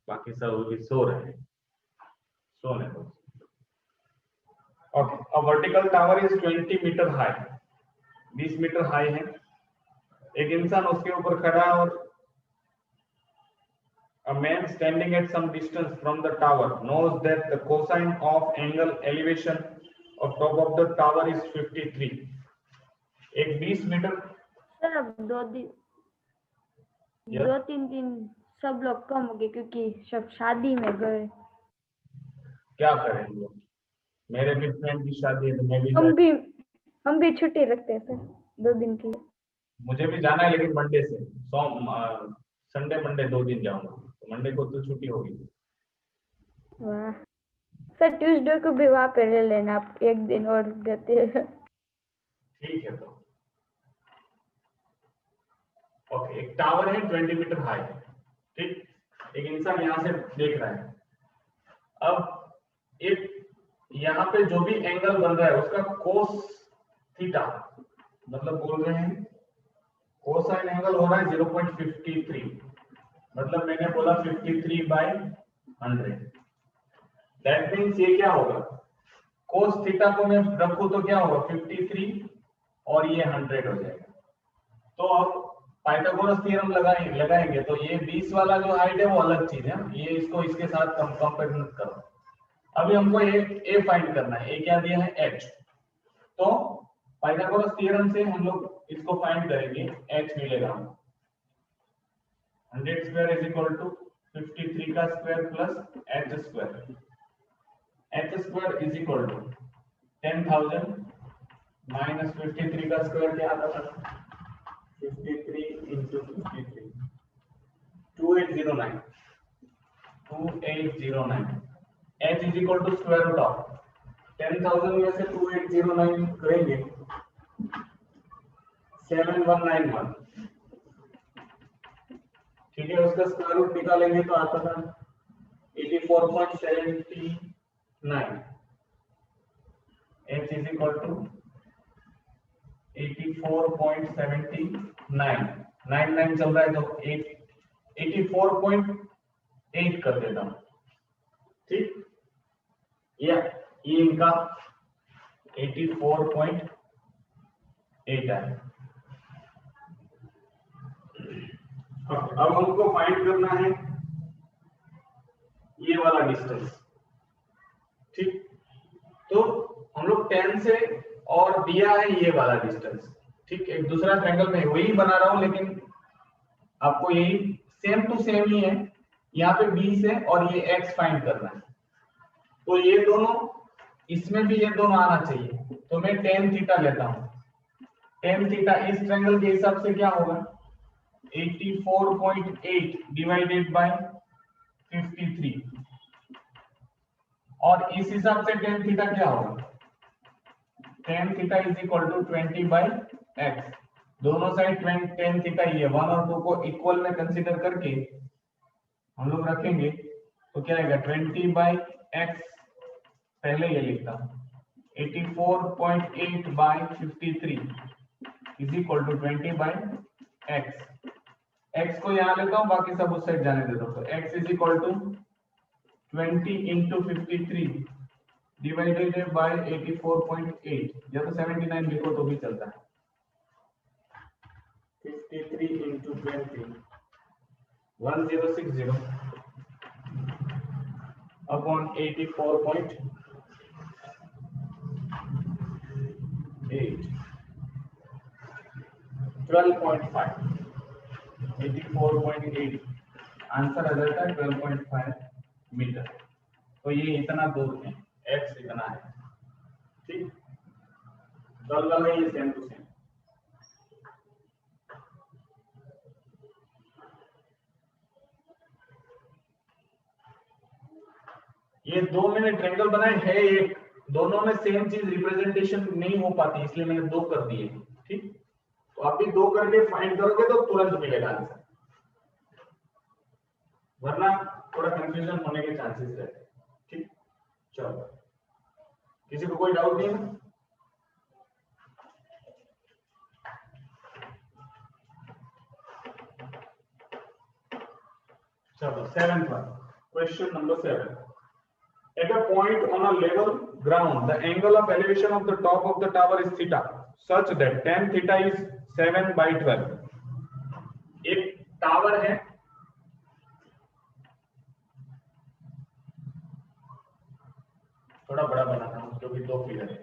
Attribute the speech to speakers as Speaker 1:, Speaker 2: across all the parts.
Speaker 1: बाकी सब अभी सो रहे हैं, सोने दो। Okay, a vertical tower is 20 metre high, 20 metre high है। एक इंसान उसके ऊपर खड़ा है और a man standing at some distance from the tower knows that the cosine of angle elevation of top of the tower is 53। एक 20 metre.
Speaker 2: Sir अब दो तीन दिन सब लोग कम हो गए क्योंकि सब शादी में गए।
Speaker 1: क्या करेंगे, मेरे भी फ्रेंड की शादी है तो मैं भी
Speaker 2: हम भी छुट्टी रखते हैं सर 2 दिन की।
Speaker 1: मुझे भी जाना है लेकिन मंडे से संडे मंडे 2 दिन जाऊंगा, तो मंडे को तो छुट्टी होगी।
Speaker 2: वाह सर, ट्यूसडे को भी वहाँ पे ले लेना, आप 1 दिन और देते हैं।
Speaker 1: ठीक है, तो ओके, एक टावर है 20 मीटर हाई, ठीक। एक इंसान यहाँ से देख रहा है। अब एक यहाँ पे जो भी एंगल बन रहा है उसका कोस थीटा, मतलब बोल रहे हैं कोसाइन एंगल हो रहा है 0.53, मतलब मैंने बोला 53/100। दैट मीन्स ये क्या होगा, कोस थीटा को मैं रखूं तो क्या होगा 53 और ये 100 हो जाएगा। तो अब पाइथागोरस थ्योरम लगाएंगे तो ये 20 वाला जो हाइट है वो अलग चीज है, ये इसको इसके साथ कंपेयर मत करो। अभी हमको ए फाइंड करना है, ए क्या दिया है एच। तो पाइथागोरस थ्योरम से हम लोग इसको फाइंड करेंगे, एच मिलेगा हमको 100 स्क्वायर इज इक्वल टू 53 का square plus h square. H square is equal to 10,000 minus 53 का स्क्वायर क्या आता था 53 into 53 2809 h is equal to square root of 10,000 में से 2809 करेंगे 7191, ठीक है। उसका स्क्वायर रूट निकालेंगे तो आता था 84.79। एच इज इक्वल टू 84.79, 99 चल रहा है तो 84.8 कर देता हूं, ठीक। ये इनका 84.8 है। अब हमको फाइंड करना है ये वाला डिस्टेंस, ठीक। तो हम लोग 10 से और दिया है ये वाला डिस्टेंस, ठीक। एक दूसरा ट्रायंगल में वही बना रहा हूं लेकिन आपको यही सेम टू सेम ही है, यहाँ पे 20 है और ये x फाइंड करना है। तो ये दोनों, इसमें भी ये दोनों आना चाहिए, तो मैं tan थीटा लेता हूं। tan थीटा इस ट्रायंगल के हिसाब से क्या होगा 84.8 डिवाइडेड बाय 53, और इस हिसाब से tan थीटा क्या होगा tan theta is equal to 20/x। दोनों साइड tan थीटा ही है, 1 और 2 को इक्वल में कंसीडर करके हम लोग रखेंगे तो क्या आएगा 20/x, पहले ये लिखता हूं 84.8/53 is equal to 20/x। x को यहां लेता हूं, बाकी सब उस साइड जाने देता हूं, तो x is equal to 20 into 53 divided by 84.8, या तो 79 लिखो तो भी चलता है। 53 इंटू 20 1060 अपॉन 84.8 12.5 84.8 आंसर आ जाता है 12.5 मीटर। तो ये इतना दूर है, x इतना है, ठीक। सॉल्व कर लेंगे सेम टू सेम। ये 2 मैंने ट्रायंगल बनाए हैं, एक दोनों में सेम चीज रिप्रेजेंटेशन नहीं हो पाती, इसलिए मैंने 2 कर दिए, ठीक। तो आप भी 2 करके फाइंड करोगे तो तुरंत मिलेगा आंसर, वरना थोड़ा कंफ्यूजन होने के चांसेस रहते हैं, ठीक। चलो, किसी को कोई डाउट नहीं है? चलो 7th one, Question number 7. At a point on a level ground, the angle of elevation of the top of the tower is theta, such that tan theta is 7/12. एक टावर है, थोड़ा बड़ा बनाना हूं क्योंकि दो फिगर है।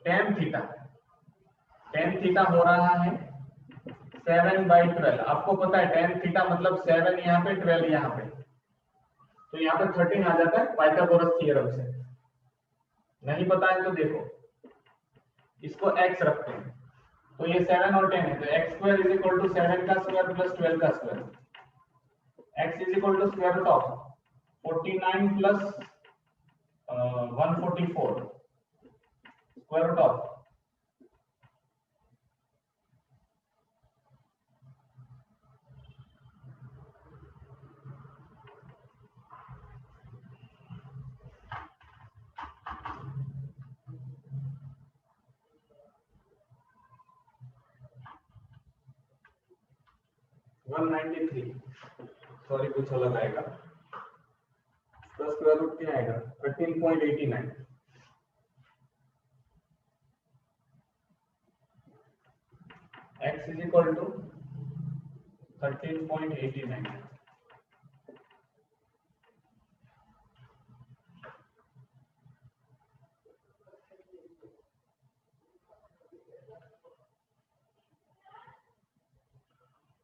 Speaker 1: tan थीटा हो रहा है 7/12। आपको पता है tan थीटा मतलब 7 यहाँ पे 12 यहाँ पे, तो यहाँ पे 13 आ जाता है पाइथागोरस थ्योरम से। नहीं पता है तो देखो, इसको x रखते हैं तो ये 7 और 10 है, तो x square is equal to 7 का स्क्वायर प्लस 12 का square. x is equal to square root of 49 प्लस 144 स्क्वायर रूट ऑफ 193, सॉरी कुछ अलग आएगा, प्लस स्क्वायर रूट क्या आएगा 13.89। x is equal to 13.89।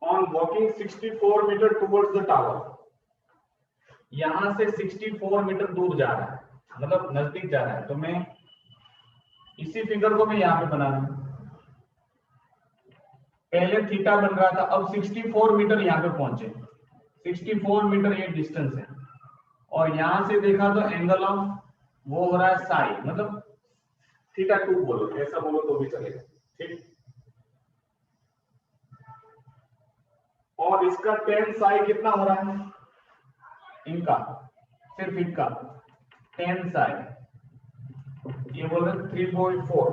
Speaker 1: On walking 64 metre towards the tower, यहां से 64 मीटर दूर जा रहा है, मतलब नजदीक जा रहा है, तो मैं इसी फिगर को मैं यहां पे बना रहा हूं। पहले थीटा बन रहा था, अब 64 मीटर यहां पे पहुंचे, 64 मीटर ये डिस्टेंस है, और यहां से देखा तो एंगल ऑफ वो हो रहा है साई, मतलब थीटा 2 बोलो, ऐसा बोलो तो भी चलेगा, ठीक। और इसका tan साई कितना हो रहा है, इनका सिर्फ इनका tan साई ये बोल रहे 3/4,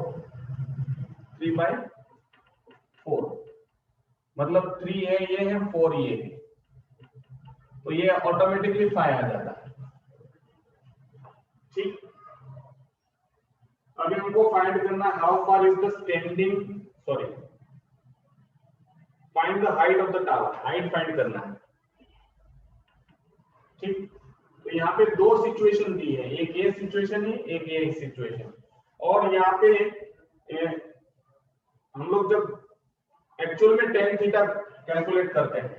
Speaker 1: 3/4 मतलब 3 है ये है 4 ये है, तो ये ऑटोमेटिकली 5 आ जाता है, ठीक। अभी हमको फाइंड करना how far is the standing, sorry find the height of the tower, height find करना है, ठीक। तो यहाँ पे दो सिचुएशन दी है, एक ये सिचुएशन है, एक ये सिचुएशन, और यहाँ पे हम लोग जब एक्चुअल में tan थीटा कैलकुलेट करते हैं,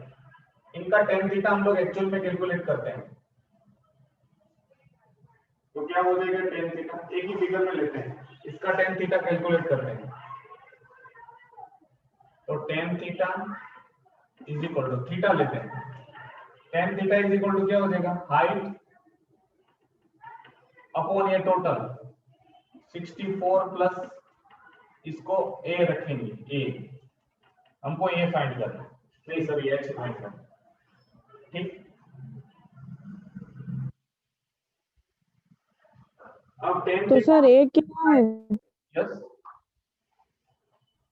Speaker 1: इनका tan थीटा हम लोग एक्चुअल में कैलकुलेट करते हैं, तो क्या हो जाएगा tan थीटा, एक ही फिगर में लेते हैं, इसका tan थीटा कैलकुलेट करते हैं, तो tan theta is equal to theta लेते हैं, tan theta is equal to क्या हो जाएगा, हाइट अपॉन ये टोटल 64 प्लस इसको a रखेंगे, a हमको a फाइंड करना है, नहीं सर ये h फाइंड करना, ठीक। अब tan
Speaker 3: तो सर ए क्या है,
Speaker 1: यस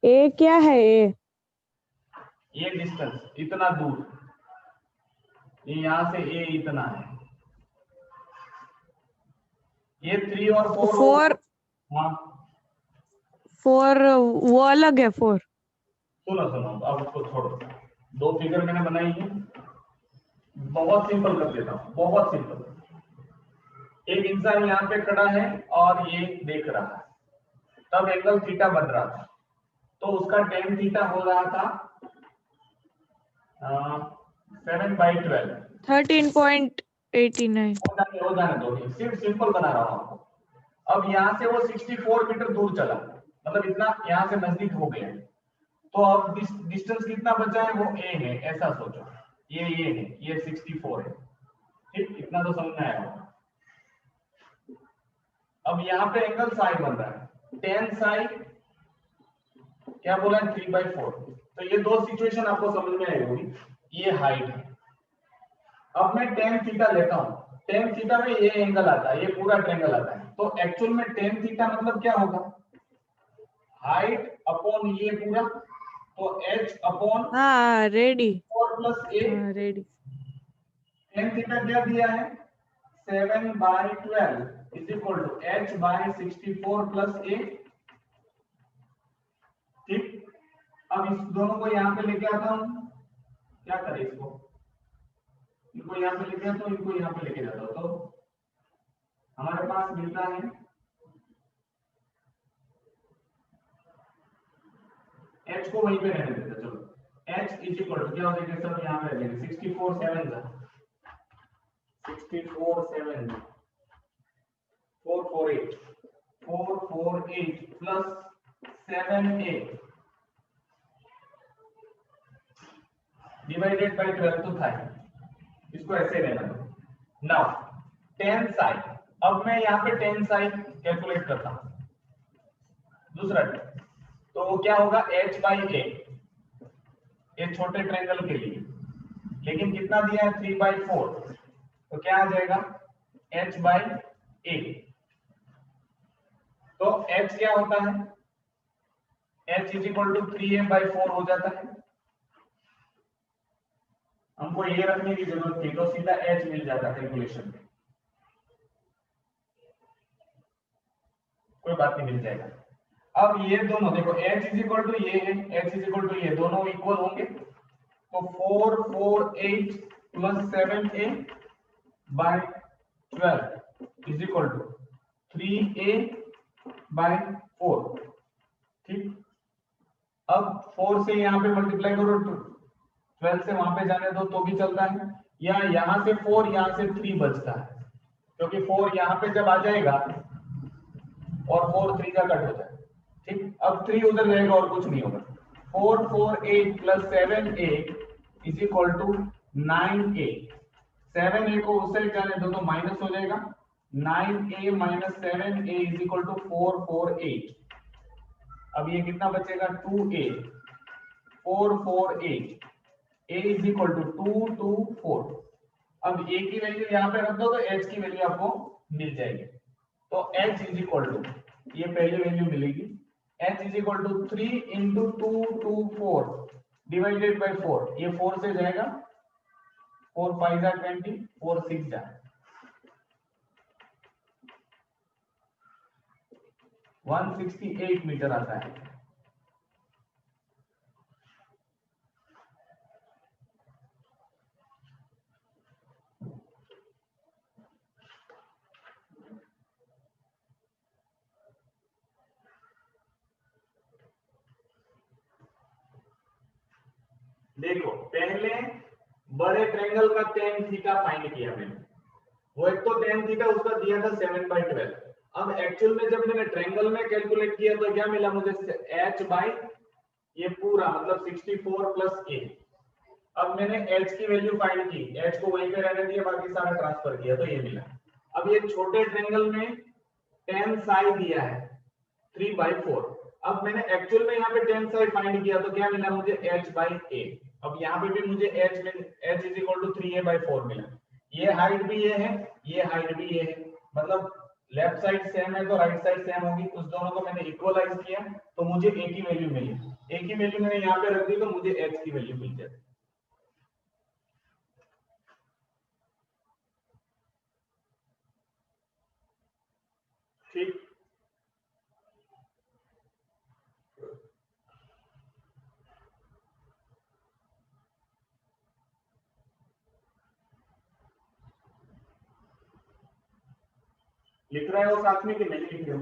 Speaker 3: ए क्या है, ए
Speaker 1: ये डिस्टेंस इतना दूर, ये यहां से a इतना है, ये 3 और 4
Speaker 3: 4
Speaker 1: हाँ
Speaker 3: 4 वो अलग है 4।
Speaker 1: सुनो सुनो, अब उसको छोड़ो, दो फिगर मैंने बनाई है, बहुत सिंपल कर देता हूँ, बहुत सिंपल। एक इंसान यहाँ पे खड़ा है और ये देख रहा है, तब एंगल थीटा बन रहा था, तो उसका tan थीटा हो रहा था 7/12।
Speaker 3: 13.89।
Speaker 1: हो जाने दो, सिर्फ सिंपल बना रहा हूँ आपको। अब यहाँ से वो 64 मीटर दूर चला, मतलब इतना यहाँ से नजदीक हो गया, तो अब डिस्टेंस कितना बचा है, वो a है, ऐसा सोचो, ये है, ये 64 है, ठीक, इतना तो समझ में आया होगा। अब यहाँ पे एंगल साई बन रहा है, tan साई क्या बोला है 3/4, तो ये दो सिचुएशन आपको समझ में आई होगी, ये हाइट है। अब मैं tan थीटा लेता हूँ, tan थीटा में ये एंगल आता है, ये पूरा ट्रायंगल आता है, तो एक्चुअल में tan थीटा मतलब क्या होगा, हाइट अपॉन ये पूरा, तो h अपॉन
Speaker 3: हाँ रेडी,
Speaker 1: 4 प्लस a
Speaker 3: हाँ रेडी।
Speaker 1: tan थीटा क्या दिया है 7/12 is equal to h/64 plus a। ठीक, अब इस दोनों को यहां पे लेके आता हूं, क्या करें इसको, इनको यहां पे लेके आता हूं, इनको यहां पे लेके जाता हूं, तो हमारे पास मिलता है h को वहीं पे रहने देते, चलो h इज इक्वल टू क्या हो जाएगा सब यहां पे रह जाएगा 64 7 448 प्लस 7a डिवाइडेड बाय 12 तो था, इसको ऐसे लेना दो। नाउ tan साइन, अब मैं यहाँ पे tan साइन कैलकुलेट करता हूं, दूसरा तो क्या होगा h/a, ये छोटे ट्रायंगल के लिए, लेकिन कितना दिया है 3/4, तो क्या आ जाएगा h/a। तो h क्या होता है, h is equal to 3a/4 हो जाता है। हमको ये रखने की जरूरत थी तो सीधा h मिल जाता कैलकुलेशन में, कोई बात नहीं, मिल जाएगा। अब ये दोनों देखो h इज इक्वल टू ये है, h इज इक्वल टू ये, दोनों इक्वल होंगे, तो 448 plus 7a/12 is equal to 3a/4। ठीक, अब 4 से यहाँ पे मल्टीप्लाई करो, 12 से वहां पे जाने दो तो भी चलता है, या यहां से 4 यहां से 3 बचता है, क्योंकि 4 यहां पे जब आ जाएगा और 4 3 का कट हो जाए। ठीक, अब 3 उधर रहेगा और कुछ नहीं होगा। 448 plus 7a is equal to 9a। 7a को उस साइड जाने दो तो माइनस हो जाएगा, 9a minus 7a is equal to 448। अब ये कितना बचेगा 2a, 448 a is equal to 224। अब a की वैल्यू यहाँ पे रख दो तो h की वैल्यू आपको मिल जाएगी, तो h इज इक्वल टू, ये पहली वैल्यू मिलेगी, h is equal to 3 into 224 divided by 4, ये 4 से जाएगा, 4 5 जा 20, 4 6 जा 168 मीटर आता है। देखो पहले बड़े ट्रायंगल का tan थीटा फाइंड किया मैंने, वो एक तो tan थीटा उसका दिया था 7/12। अब एक्चुअल में जब मैंने ट्रायंगल में कैलकुलेट किया तो क्या मिला मुझे, h बाई ये पूरा मतलब 64 प्लस a। अब मैंने h की वैल्यू फाइंड की, h को वहीं पे रहने दिया, बाकी सारा ट्रांसफर किया तो ये मिला। अब ये छोटे ट्रायंगल में tan साई दिया है 3/4। अब मैंने एक्चुअल में यहाँ पे tan साई फाइंड किया तो क्या मिला मुझे h/a। अब यहाँ पे भी मुझे h is equal to 3a/4 मिला। ये हाइट भी ये है, ये हाइट भी ये है, मतलब लेफ्ट साइड सेम है तो राइट साइड सेम होगी, उस दोनों को मैंने इक्वलाइज किया तो मुझे a की वैल्यू मिली। a की वैल्यू मैंने यहाँ पे रख दी तो मुझे h की वैल्यू मिल जाती। ठीक, लिख रहा है वो साथ में कि नहीं लिख रहे हो?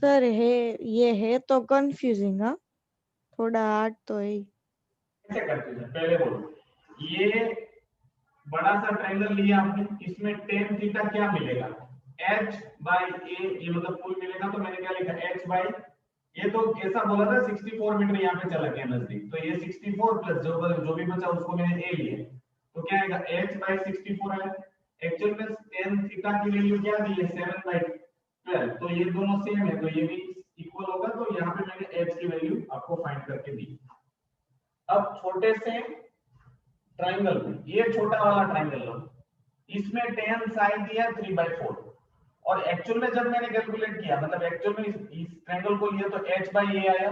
Speaker 3: सर ये है तो कंफ्यूजिंग, हाँ थोड़ा हार्ड तो है।
Speaker 1: कैसे कंफ्यूजन, पहले बोलो, ये बड़ा सा ट्रायंगल लिया आपने, इसमें tan थीटा क्या मिलेगा, h बाई a, ये मतलब कुल मिलेगा, तो मैंने क्या लिखा h बाई, ये तो ऐसा बोला था 64 मीटर यहाँ पे चला गया नजदीक, तो ये 64 प्लस जो भी बचा उसको मैंने a लिया, तो क्या आएगा h बाई 64 है। एक्चुअल में tan थीटा की वैल्यू क्या दी है 7/12, तो ये दोनों सेम है, तो ये भी इक्वल होगा, तो यहाँ पे मैंने h की वैल्यू आपको फाइंड करके दी। अब छोटे से ट्राइंगल में, ये छोटा वाला ट्राइंगल लो, इसमें tan साइन दिया 3/4, और एक्चुअल में जब मैंने कैलकुलेट किया, मतलब एक्चुअल में इस ट्रायंगल को लिया तो h बाई a आया।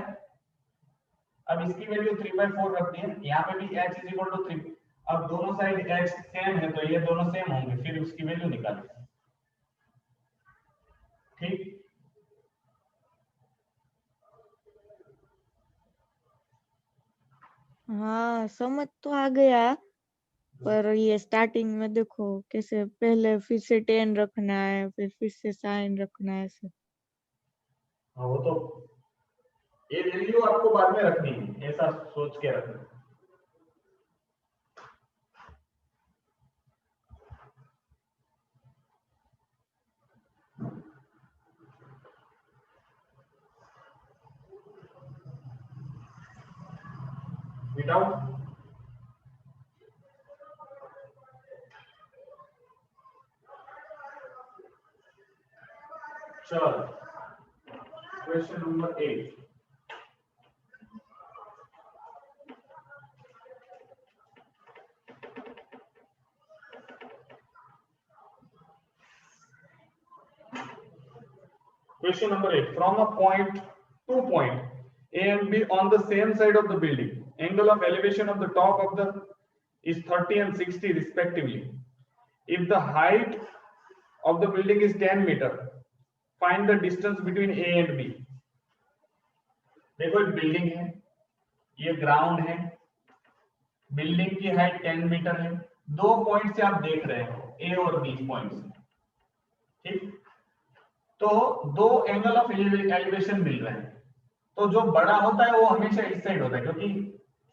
Speaker 1: अब इसकी वैल्यू 3/4 रखती है, यहाँ पे भी h इज इक्वल टू 3। अब दोनों साइड h सेम है, तो ये दोनों सेम होंगे, फिर उसकी वैल्यू निकालें। ठीक,
Speaker 3: हाँ समझ तो आ गया, पर ये स्टार्टिंग में देखो कैसे पहले फिर से 10 रखना है, फिर से साइन रखना है ऐसे।
Speaker 1: हाँ वो तो ये वैल्यू आपको बाद में रखनी है, ऐसा सोच के रखना। विदाउट चलो question number 8। Question number 8. From a point, 2 point A and B on the same side of the building, angle of elevation of the top of the is 30 and 60 respectively. If the height of the building is 10 meter, find the distance between A and B. देखो एक building है, ये ground है, building की height 10 metre है, दो point से आप देख रहे हो A और B पॉइंट से, ठीक, तो दो एंगल ऑफ एलिवेशन मिल रहे हैं, तो जो बड़ा होता है वो हमेशा इस साइड होता है, क्योंकि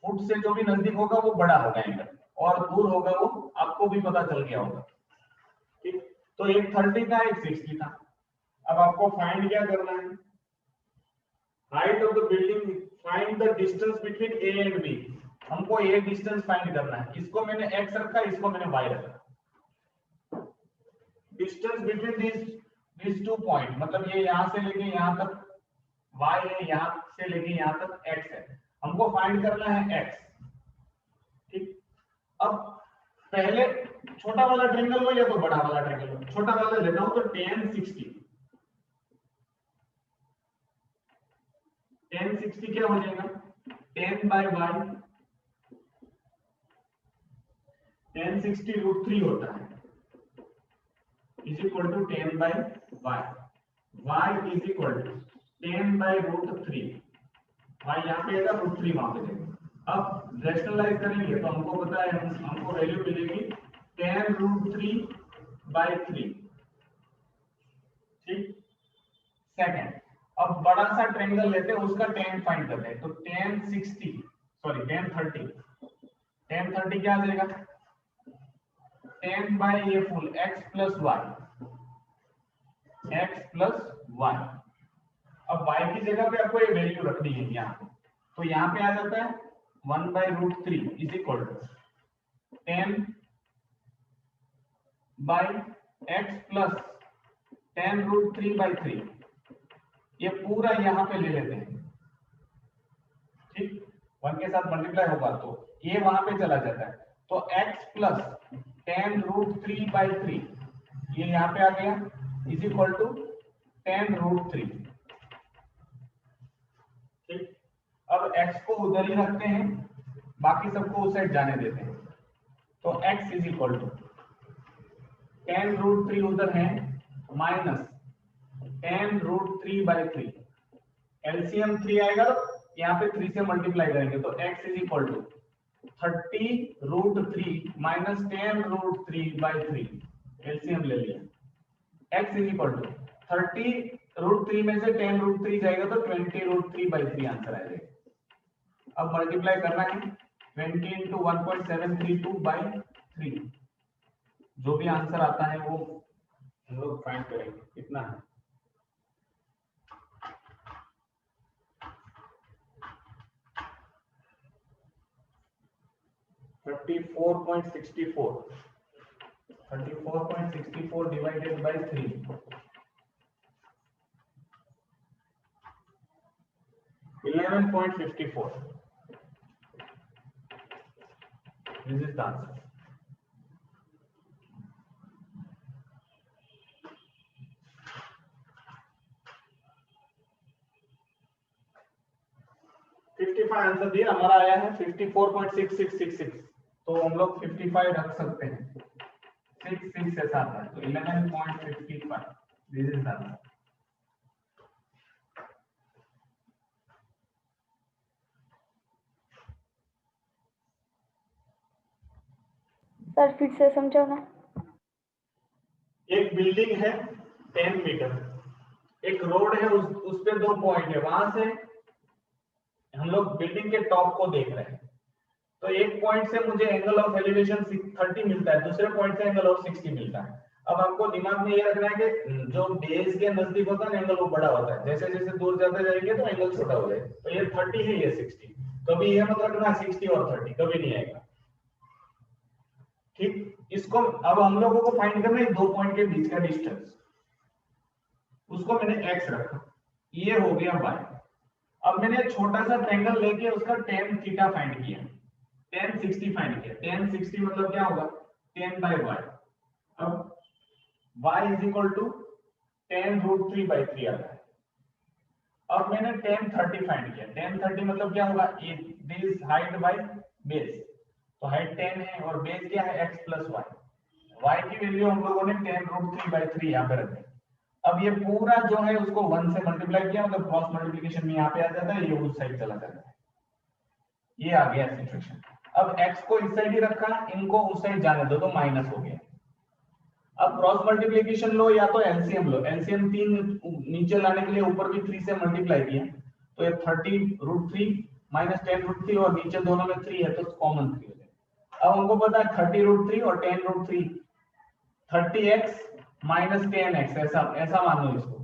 Speaker 1: फुट से जो भी नजदीक होगा वो बड़ा होगा एंगल, और दूर होगा वो आपको भी पता चल गया होगा, ठीक। तो एक 30 था, एक 60 था। अब आपको फाइंड क्या करना है, height of the building, find the distance between A and B. हमको ये डिस्टेंस फाइंड करना है, इसको मैंने x रखा, इसको मैंने y रखा। डिस्टेंस बिटवीन दिस 2 पॉइंट, मतलब ये यहां से लेके यहां तक y है, यहां से लेके यहां तक x है, हमको फाइंड करना है x, ठीक। अब पहले छोटा वाला ट्रायंगल लो या तो बड़ा वाला ट्रायंगल लो, छोटा वाला लेता हूं तो tan 60, tan 60 क्या हो जाएगा, tan बाय y, tan 60 √3 होता है, is equal to tan by y, y is equal to tan by √3, y यहाँ पे आएगा, √3 वहां पे जाएगा। अब रैशनलाइज करेंगे तो हमको पता है, हमको वैल्यू मिलेगी tan √3/3, ठीक। सेकंड, अब बड़ा सा ट्रायंगल लेते हैं, उसका tan फाइंड करते हैं, तो tan 30 क्या आ जाएगा, tan बाय ये फुल x प्लस y। अब y की जगह पे आपको ये वैल्यू रखनी है यहाँ पे, तो यहाँ पे आ जाता है 1/√3 is equal to tan by x plus tan √3/3, ये पूरा यहाँ पे ले लेते हैं, ठीक, 1 के साथ मल्टीप्लाई होगा तो ये वहां पे चला जाता है, तो x प्लस tan √3/3 ये यहाँ पे आ गया, इज इक्वल टू tan √3, ठीक। अब x को उधर ही रखते हैं, बाकी सबको उस साइड जाने देते हैं, तो x is equal to tan √3 उधर है माइनस tan √3/3, एलसीएम 3 आएगा, यहाँ पे 3 से मल्टीप्लाई करेंगे, तो x is equal to 30√3 minus tan √3/3, LCM ले लिया, x इज इक्वल टू 30√3 में से tan √3 जाएगा तो 20√3/3 आंसर आ जाएगा। अब मल्टीप्लाई करना है, 20 इंटू 1.732/3, जो भी आंसर आता है वो लोग फाइंड करेंगे कितना है। $34.64 divided by 3, 11.54. This is the answer. Answer दिया हमारा आया है 54.6666, तो हम लोग 55 रख सकते हैं, 66 से साथ है तो 11.55. This is answer.
Speaker 2: सर फिर से समझाओ ना।
Speaker 1: एक बिल्डिंग है 10 मीटर, एक रोड है, उस पे 2 पॉइंट है, वहां से हम लोग बिल्डिंग के टॉप को देख रहे हैं। तो एक पॉइंट से मुझे एंगल ऑफ एलिवेशन 30 मिलता है, दूसरे पॉइंट से एंगल ऑफ 60 मिलता है। अब आपको दिमाग में ये रखना है कि जो बेस के नजदीक होता है एंगल वो बड़ा होता है, जैसे जैसे दूर जाते जाएंगे तो एंगल छोटा हो जाएगा। तो ये 30 है, ये 60, कभी ये मत रखना 60 और 30 कभी नहीं आएगा। ठीक, इसको अब हम लोगों को फाइंड करना है 2 पॉइंट के बीच का डिस्टेंस, उसको मैंने x रखा, ये हो गया y। अब मैंने छोटा सा ट्रायंगल लेके उसका tan थीटा फाइंड किया, tan 60 फाइंड किया। tan 60 मतलब क्या होगा 10 by y। अब y is equal to tan root 3 by 3 आता है। अब मैंने tan 30 फाइंड किया, tan 30 मतलब क्या होगा दिस हाइट बाय बेस, तो हाइट 10 है और बेस क्या है x प्लस y। y की वैल्यू हम लोगों ने tan रूट 3 by 3 यहाँ पे रखी। अब ये पूरा जो है उसको 1 से मल्टीप्लाई किया, मतलब क्रॉस मल्टीप्लिकेशन में यहाँ पे आ जाता है, ये उस साइड चला जाता है, ये आ गया सिचुएशन। अब x को इस साइड ही रखा, इनको उस साइड जाने दो तो माइनस हो गया। अब क्रॉस मल्टीप्लिकेशन लो या तो एलसीएम लो, एलसीएम 3 नीचे लाने के लिए ऊपर भी 3 से मल्टीप्लाई किया, तो ये 30 रूट 3 माइनस 10 रूट 3 और नीचे दोनों में 3 है तो कॉमन 3 हो जाएगा। अब हमको पता है 30 रूट 3 और 10 रूट 3 30x माइनस 10x, ऐसा मान लो इसको,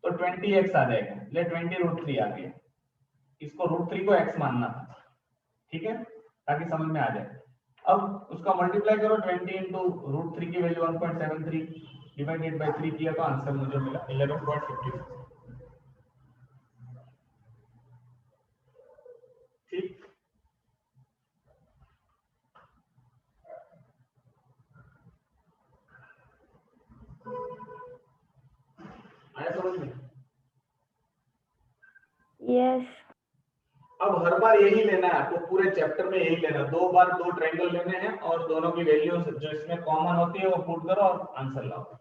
Speaker 1: तो 20x आ जाएगा। ले 20 रूट 3 आ गया, इसको रूट 3 को x मानना था, ठीक है, ताकि समझ में आ जाए। अब उसका मल्टीप्लाई करो 20 इंटू रूट 3 की वैल्यू 1.73 डिवाइडेड बाय 3 किया तो आंसर मुझे मिला 11.54। ठीक, आया समझ में?
Speaker 2: यस।
Speaker 1: अब हर बार यही लेना है आपको, पूरे चैप्टर में यही लेना, 2 बार 2 ट्रायंगल लेने हैं और दोनों की वैल्यूज जो इसमें कॉमन होती है वो पुट करो और आंसर लाओ।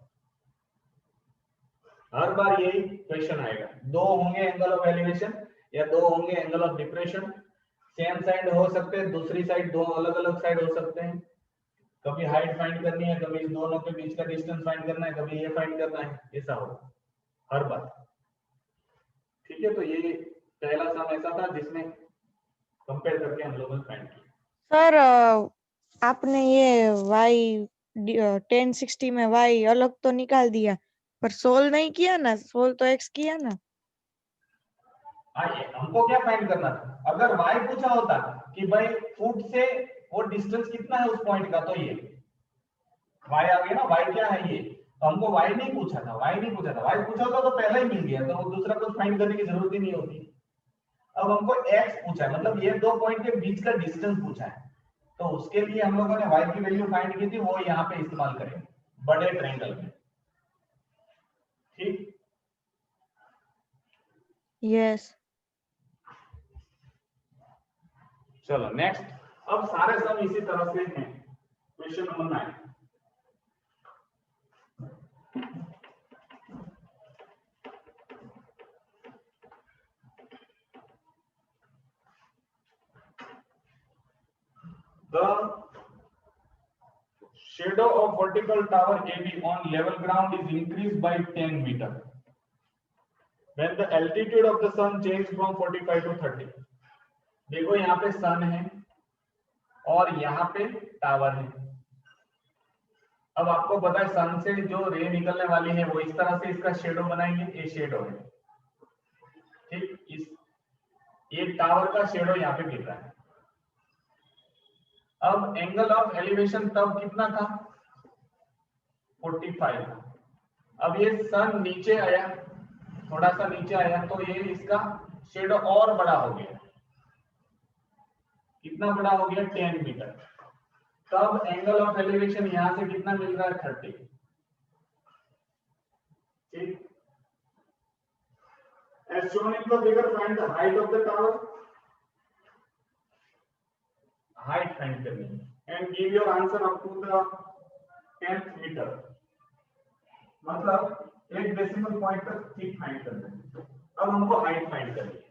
Speaker 1: हर बार यही क्वेश्चन आएगा, 2 होंगे एंगल ऑफ एलिवेशन या 2 होंगे angle of depression, same side हो सकते हैं, दूसरी साइड 2 अलग अलग साइड हो सकते हैं, कभी हाइट फाइंड करनी है, कभी इन दोनों के बीच का डिस्टेंस फाइंड करना है, कभी ये फाइंड करना है, ऐसा होगा हर बार। ठीक है, तो ये पहला सम ऐसा था जिसमें कंपेयर करके हम लोगों ने फाइंड किया।
Speaker 3: सर आपने ये y 1060 में y अलग तो निकाल दिया, पर सोल्व नहीं किया ना, सोल्व तो x किया ना।
Speaker 1: आइए, हमको क्या फाइंड करना था, अगर y पूछा होता कि भाई फुट से वो डिस्टेंस कितना है उस पॉइंट का, तो ये y आ गया ना, y क्या है ये, तो हमको y नहीं पूछा था, y नहीं पूछा था, y पूछा होता तो पहले ही मिल गया, तो दूसरा कुछ फाइंड करने की जरूरत ही नहीं होती। अब हमको x पूछा है, मतलब ये 2 पॉइंट के बीच का डिस्टेंस पूछा है, तो उसके लिए हम लोगों ने y की वैल्यू फाइंड की थी, वो यहाँ पे इस्तेमाल करेंगे बड़े ट्रायंगल में। ठीक,
Speaker 3: यस।
Speaker 1: चलो नेक्स्ट। अब सारे सम इसी तरह से हैं। Question number 9, the shadow of vertical tower AB on level ground is increased by 10 meter when the altitude of the sun changed from 45 to 30। देखो यहाँ पे सन है और यहाँ पे टावर है। अब आपको पता है सन से जो रे निकलने वाली है वो इस तरह से इसका शेडो बनाएंगे, ये शेडो है, ठीक। इस एक टावर का शेडो यहाँ पे गिर रहा है। अब एंगल ऑफ एलिवेशन तब कितना था, 45। अब ये सन नीचे आया, थोड़ा सा नीचे आया, तो ये इसका शेडो और बड़ा हो गया। कितना बड़ा हो गया, 10 मीटर। तब एंगल ऑफ एलिवेशन यहां से कितना मिल रहा है, 30, ठीक। As shown in the figure, find the height of the tower. Height find करनी है and give your answer up to the 10th meter. मतलब एक डेसिमल पॉइंट तक ठीक फाइंड करना है। अब हमको हाइट फाइंड करनी है।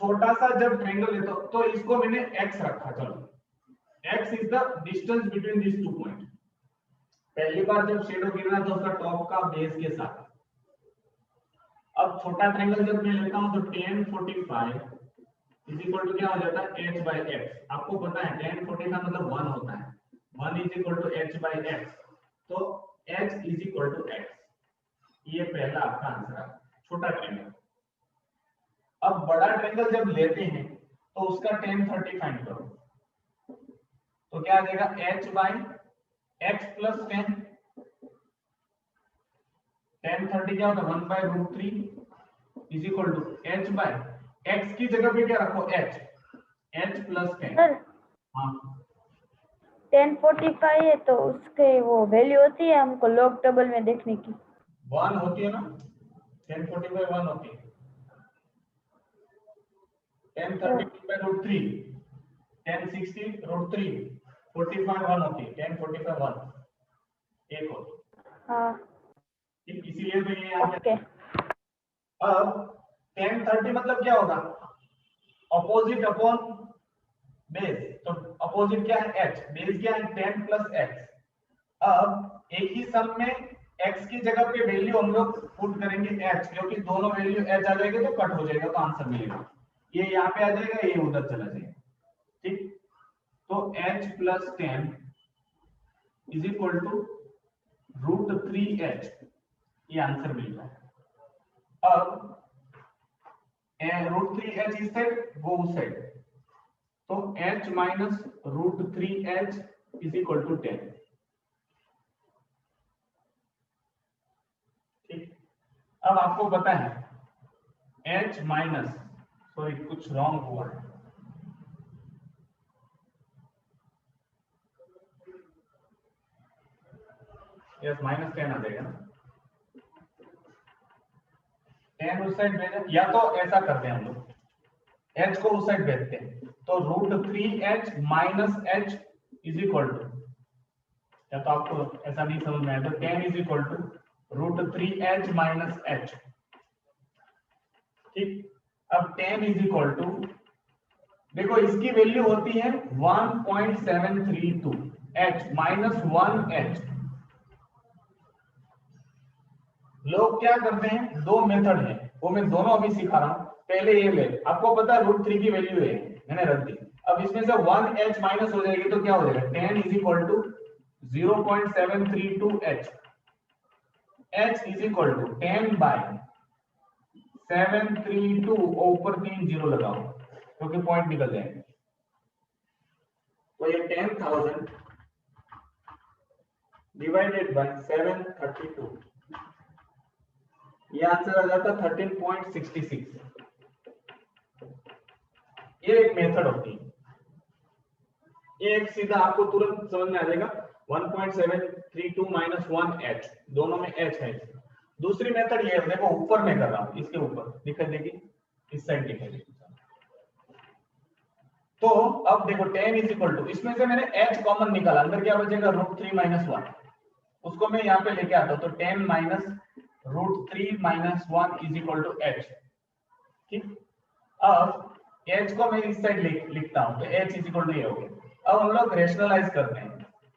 Speaker 1: छोटा सा जब ट्रायंगल लेते हो तो इसको मैंने x रखा, चलो x is the distance between this two point. पहली बार जब शेडो गिरना तो उसका टॉप का बेस के साथ। अब छोटा ट्रायंगल जब मैं लेता हूं तो tan 45 इज इक्वल टू क्या हो जाता है, h बाय x। आपको पता है tan 45 मतलब 1 होता है, 1 is equal to h by x, तो h is equal to x। ये पहला आपका आंसर है, छोटा ट्रायंगल। अब बड़ा ट्रायंगल जब लेते हैं तो उसका tan 30 फाइंड करो, तो क्या आ जाएगा, h by x plus 10। tan 30 क्या होता है, 1 by root 3 is equal to h by x की जगह पे क्या रखो, h प्लस 10। हाँ,
Speaker 2: tan 45 है तो उसके वो वैल्यू होती है हमको लॉग टेबल में देखने की,
Speaker 1: 1 होती है ना, tan 45 1 होती है। tan 30 by root 3, tan 60 root 3, 45 1 होती है, tan 45 1 एक होती है,
Speaker 2: हाँ
Speaker 1: इसीलिए तो ये यहाँ
Speaker 2: ओके।
Speaker 1: अब tan 30 मतलब क्या होगा, अपोजिट अपॉन बेस। तो अपोजिट क्या है, h, बेस क्या है 10 प्लस x। अब एक ही सम में x की जगह पे वैल्यू हम लोग पुट करेंगे h, क्योंकि दोनों वैल्यू h आ जाएंगे तो कट हो जाएगा, तो आंसर मिलेगा। ये यहाँ पे आ जाएगा, ये उधर चला जाएगा, ठीक। तो h plus 10 is equal to root 3h, ये आंसर मिल रहा है। अब रूट 3h इस साइड, वो उस साइड, तो h minus root 3h is equal to 10, ठीक। अब आपको पता है h माइनस, सॉरी कुछ रॉन्ग हुआ है, यस माइनस 10 आ जाएगा ना, 10 उस साइड भेजा, या तो ऐसा करते हैं हम लोग, h को उस साइड भेजते हैं, तो root 3h minus h is equal to, या तो आपको ऐसा नहीं समझ में आया तो 10 is equal to root 3h minus h, ठीक। अब 10 इज इक्वल टू, देखो इसकी वैल्यू होती है 1.732, h माइनस 1h। लोग क्या करते हैं, दो मेथड है, वो मैं दोनों अभी सिखा रहा हूं। पहले ये ले, आपको पता है रूट 3 की वैल्यू है, मैंने रख दी। अब इसमें से 1h माइनस हो जाएगी तो क्या हो जाएगा, 10 is equal to 0.732h, h is equal to 10 by 732, ऊपर 3 जीरो लगाओ क्योंकि पॉइंट निकल जाएंगे, तो ये 10,000 डिवाइडेड बाय 732, ये आंसर आ जाता 13.66। ये एक मेथड होती है, ये एक सीधा आपको तुरंत समझ में आ जाएगा, 1.732 माइनस 1h, दोनों में h है। दूसरी मेथड ये है, देखो ऊपर में कर रहा हूं, इसके ऊपर दिखाई देगी, इस साइड दिखाई देगी। तो अब देखो 10 इज इक्वल टू, इसमें से मैंने h कॉमन निकाला, अंदर क्या बचेगा, रूट 3 माइनस 1, उसको मैं यहाँ पे लेके आता हूं, तो 10 minus root 3 minus 1 is equal to h, ठीक। अब h को मैं इस साइड लिखता हूं, तो h इज इक्वल टू ये हो गया। अब हम लोग रेशनलाइज करते हैं,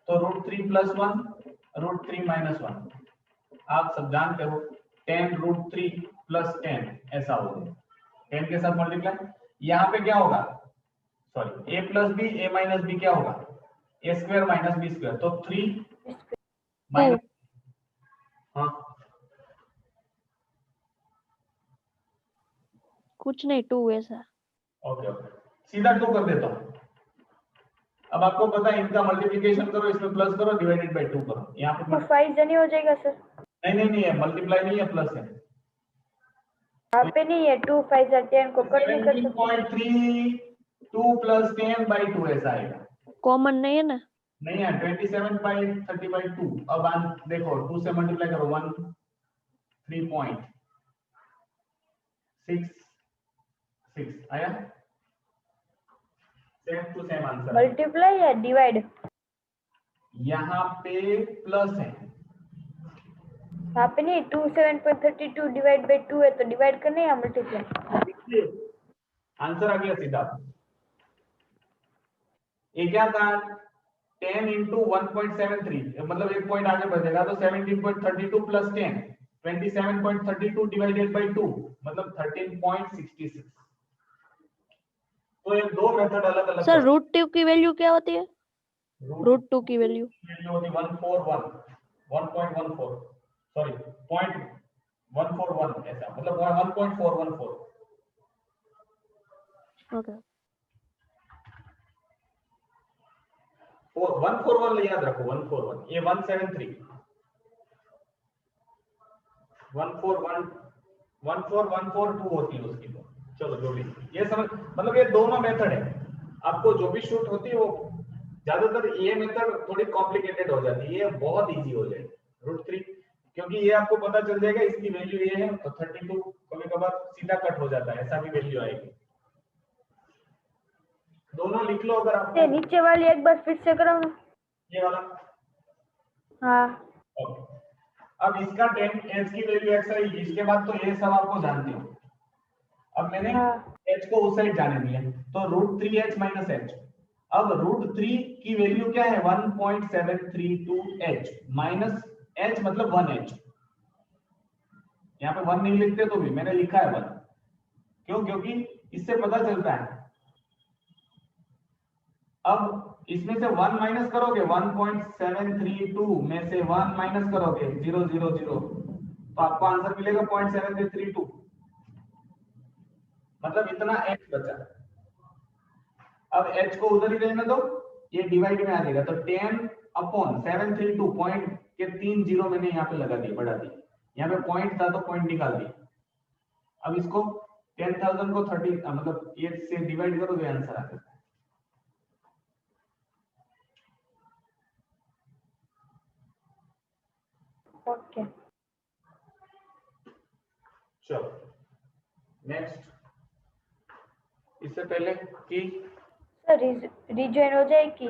Speaker 1: तो रूट 3 प्लस 1, रूट 3 माइनस 1, आप सब जानते हो 10 रूट 3 प्लस 10 ऐसा हो गया, 10 के साथ मल्टीप्लाई, यहाँ पे क्या होगा, sorry a plus B, a minus B क्या होगा, a square minus B square, तो 3 माइनस, हाँ
Speaker 4: कुछ नहीं 2 ऐसा।
Speaker 1: ओके ओके, सीधा 2 कर देता हूँ। अब आपको पता है इनका मल्टीप्लिकेशन करो, इसमें प्लस करो, डिवाइडेड बाय 2 करो। यहाँ पे
Speaker 2: 2 5 नहीं हो जाएगा सर?
Speaker 1: नहीं है, मल्टीप्लाई नहीं है, प्लस है।
Speaker 2: यहाँ पे नहीं है 2 5 10 को कट नहीं कर सकते?
Speaker 1: 17.32 प्लस 10 बाई 2 ऐसा आएगा।
Speaker 4: कॉमन नहीं है ना?
Speaker 1: नहीं है, 27/30/2। अब देखो 2 से मल्टीप्लाई करो, 13.66 आया। Same to same answer.
Speaker 2: Multiply या डिवाइड?
Speaker 1: यहाँ पे प्लस है,
Speaker 2: यहाँ पे नहीं, 27.32 डिवाइड बाय 2 है, तो डिवाइड करना है या मल्टीप्लाई?
Speaker 1: आंसर आ गया सीधा। ये क्या था, 10 इंटू 1.73, मतलब 1 पॉइंट आगे बढ़ेगा तो 17.32 प्लस 10, 27.32 डिवाइडेड बाय 2 मतलब 13.66। तो ये दो मेथड अलग अलग।
Speaker 4: सर रूट 2 की वैल्यू क्या होती है? रूट 2 की वैल्यू
Speaker 1: होती 1.14 सॉरी 0.141 ऐसा, मतलब 1.414।
Speaker 4: ओके।
Speaker 1: 141 याद रखो, 141 ये 173 14142 होती है उसकी। तो चलो जो भी ये समझ, मतलब ये दोनों मेथड है, आपको जो भी शूट होती है वो ज्यादातर ये मेथड थोड़ी कॉम्प्लिकेटेड हो जाती है, ये बहुत इजी हो जाएगी √3, क्योंकि ये आपको पता चल जाएगा इसकी वैल्यू ये है, तो 32 कभी कभार सीधा कट हो जाता है, ऐसा भी वैल्यू आएगी। दोनों लिख लो अगर आप।
Speaker 2: नीचे वाली एक बार फिर से करो ना।
Speaker 1: ये वाला
Speaker 2: हाँ
Speaker 1: ओके। अब इसका 10h की वैल्यू x आई, इसके बाद तो ये सब आपको जानते हो। अब मैंने h को उस साइड जाने दिया, तो √3h माइनस h। अब √3 की वैल्यू क्या है, 1.732h माइनस h मतलब 1h। यहाँ पे 1 नहीं लिखते तो भी मैंने लिखा है 1, क्यों, क्योंकि इससे पता चलता है। अब इसमें से 1 माइनस करोगे, 1.732 में से 1 माइनस करोगे 000, तो आपको आंसर मिलेगा 0.7332, मतलब इतना h बचा। अब h को उधर ही रहने दो, ये डिवाइड में आ जाएगा, तो 10/732 पॉइंट के 3 0 मैंने यहाँ पे लगा दिए, बढ़ा दिए, यहाँ पे पॉइंट था तो पॉइंट निकाल दिया। अब इसको 10,000 को 30 मतलब 8 से डिवाइड करो तो आंसर आ जाता है।
Speaker 2: ओके।
Speaker 1: चलो नेक्स्ट, इससे पहले कि
Speaker 2: सर रिजॉइन हो जाएगी।